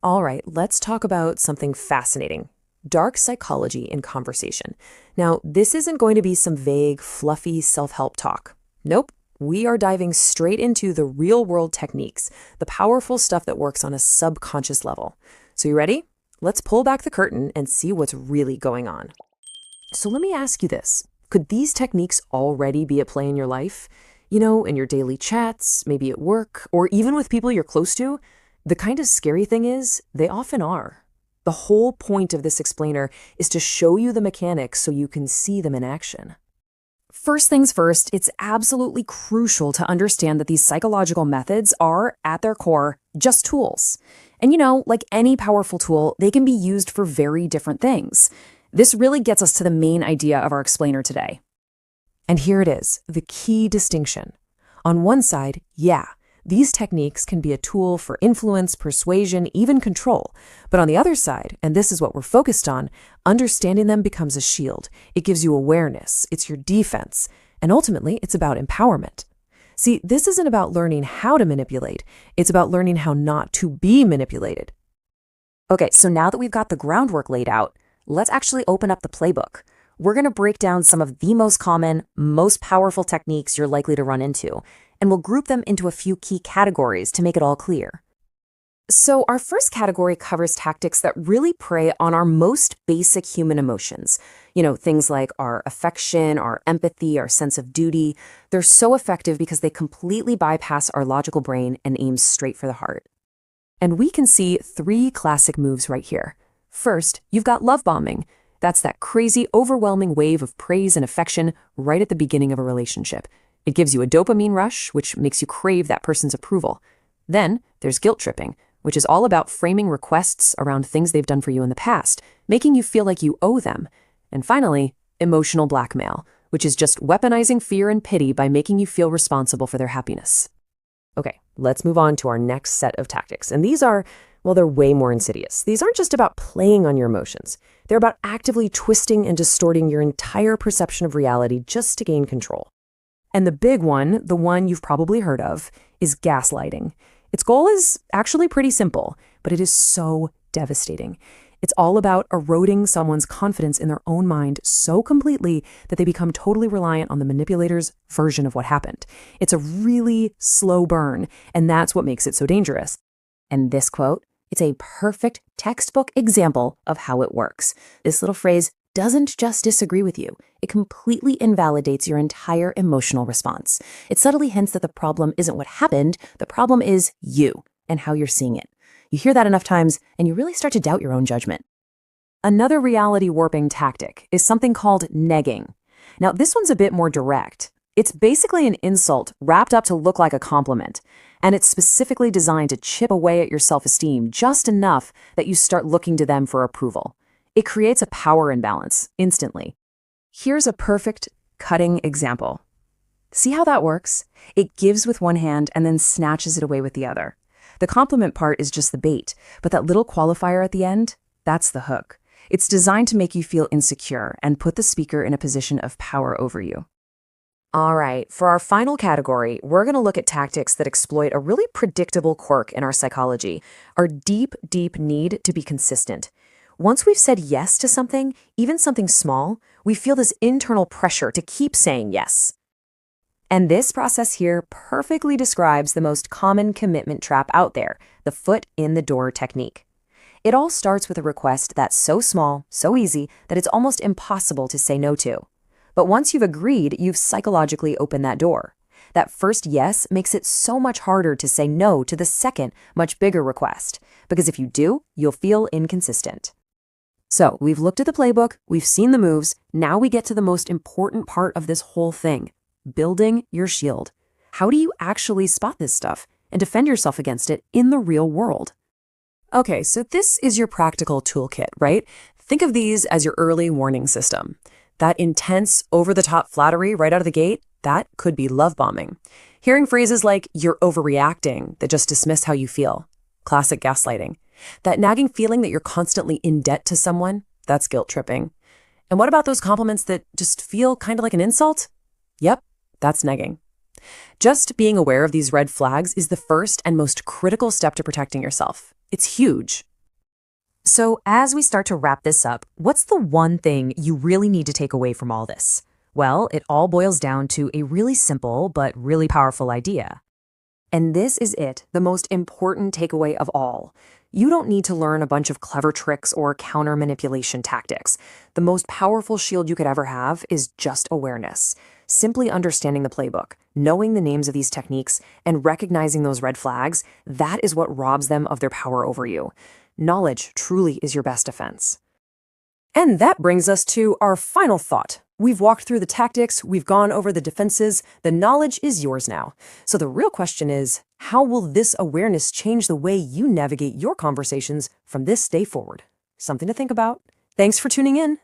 All right, let's talk about something fascinating. Dark psychology in conversation. Now, this isn't going to be some vague, fluffy self-help talk. Nope. We are diving straight into the real-world techniques, the powerful stuff that works on a subconscious level. So you ready? Let's pull back the curtain and see what's really going on. So let me ask you this. Could these techniques already be at play in your life? You know, in your daily chats, maybe at work, or even with people you're close to? The kind of scary thing is, they often are. The whole point of this explainer is to show you the mechanics so you can see them in action. First things first, it's absolutely crucial to understand that these psychological methods are, at their core, just tools. And you know, like any powerful tool, they can be used for very different things. This really gets us to the main idea of our explainer today. And here it is, the key distinction. On one side, yeah, these techniques can be a tool for influence, persuasion, even control. But on the other side, and this is what we're focused on, understanding them becomes a shield. It gives you awareness, it's your defense, and ultimately it's about empowerment. See, this isn't about learning how to manipulate, it's about learning how not to be manipulated. Okay, so now that we've got the groundwork laid out, let's actually open up the playbook. We're going to break down some of the most common, most powerful techniques you're likely to run into, and we'll group them into a few key categories to make it all clear. So our first category covers tactics that really prey on our most basic human emotions. You know, things like our affection, our empathy, our sense of duty. They're so effective because they completely bypass our logical brain and aim straight for the heart. And we can see three classic moves right here. First, you've got love bombing. That's that crazy, overwhelming wave of praise and affection right at the beginning of a relationship. It gives you a dopamine rush, which makes you crave that person's approval. Then there's guilt tripping, which is all about framing requests around things they've done for you in the past, making you feel like you owe them. And finally, emotional blackmail, which is just weaponizing fear and pity by making you feel responsible for their happiness. Okay, let's move on to our next set of tactics. And these are, well, they're way more insidious. These aren't just about playing on your emotions. They're about actively twisting and distorting your entire perception of reality just to gain control. And the big one, the one you've probably heard of, is gaslighting. Its goal is actually pretty simple, but it is so devastating. It's all about eroding someone's confidence in their own mind so completely that they become totally reliant on the manipulator's version of what happened. It's a really slow burn, and that's what makes it so dangerous. And this quote, it's a perfect textbook example of how it works. This little phrase doesn't just disagree with you. It completely invalidates your entire emotional response. It subtly hints that the problem isn't what happened, the problem is you and how you're seeing it. You hear that enough times, and you really start to doubt your own judgment. Another reality-warping tactic is something called negging. Now, this one's a bit more direct. It's basically an insult wrapped up to look like a compliment, and it's specifically designed to chip away at your self-esteem just enough that you start looking to them for approval. It creates a power imbalance instantly. Here's a perfect, cutting example. See how that works? It gives with one hand and then snatches it away with the other. The compliment part is just the bait, but that little qualifier at the end, that's the hook. It's designed to make you feel insecure and put the speaker in a position of power over you. All right, for our final category, we're going to look at tactics that exploit a really predictable quirk in our psychology, our deep, deep need to be consistent. Once we've said yes to something, even something small, we feel this internal pressure to keep saying yes. And this process here perfectly describes the most common commitment trap out there, the foot in the door technique. It all starts with a request that's so small, so easy, that it's almost impossible to say no to. But once you've agreed, you've psychologically opened that door. That first yes makes it so much harder to say no to the second, much bigger request, because if you do, you'll feel inconsistent. So we've looked at the playbook, we've seen the moves, now we get to the most important part of this whole thing, building your shield. How do you actually spot this stuff and defend yourself against it in the real world? Okay, so this is your practical toolkit, right? Think of these as your early warning system. That intense, over-the-top flattery right out of the gate, that could be love bombing. Hearing phrases like, "you're overreacting," that just dismiss how you feel. Classic gaslighting. That nagging feeling that you're constantly in debt to someone, that's guilt tripping. And what about those compliments that just feel kind of like an insult? Yep, that's negging. Just being aware of these red flags is the first and most critical step to protecting yourself. It's huge, So, as we start to wrap this up, what's the one thing you really need to take away from all this? Well, it all boils down to a really simple but really powerful idea. And this is it, the most important takeaway of all. You don't need to learn a bunch of clever tricks or counter manipulation tactics. The most powerful shield you could ever have is just awareness. Simply understanding the playbook, knowing the names of these techniques, and recognizing those red flags, that is what robs them of their power over you. Knowledge truly is your best defense. And that brings us to our final thought. We've walked through the tactics, we've gone over the defenses, the knowledge is yours now. So the real question is, how will this awareness change the way you navigate your conversations from this day forward? Something to think about. Thanks for tuning in.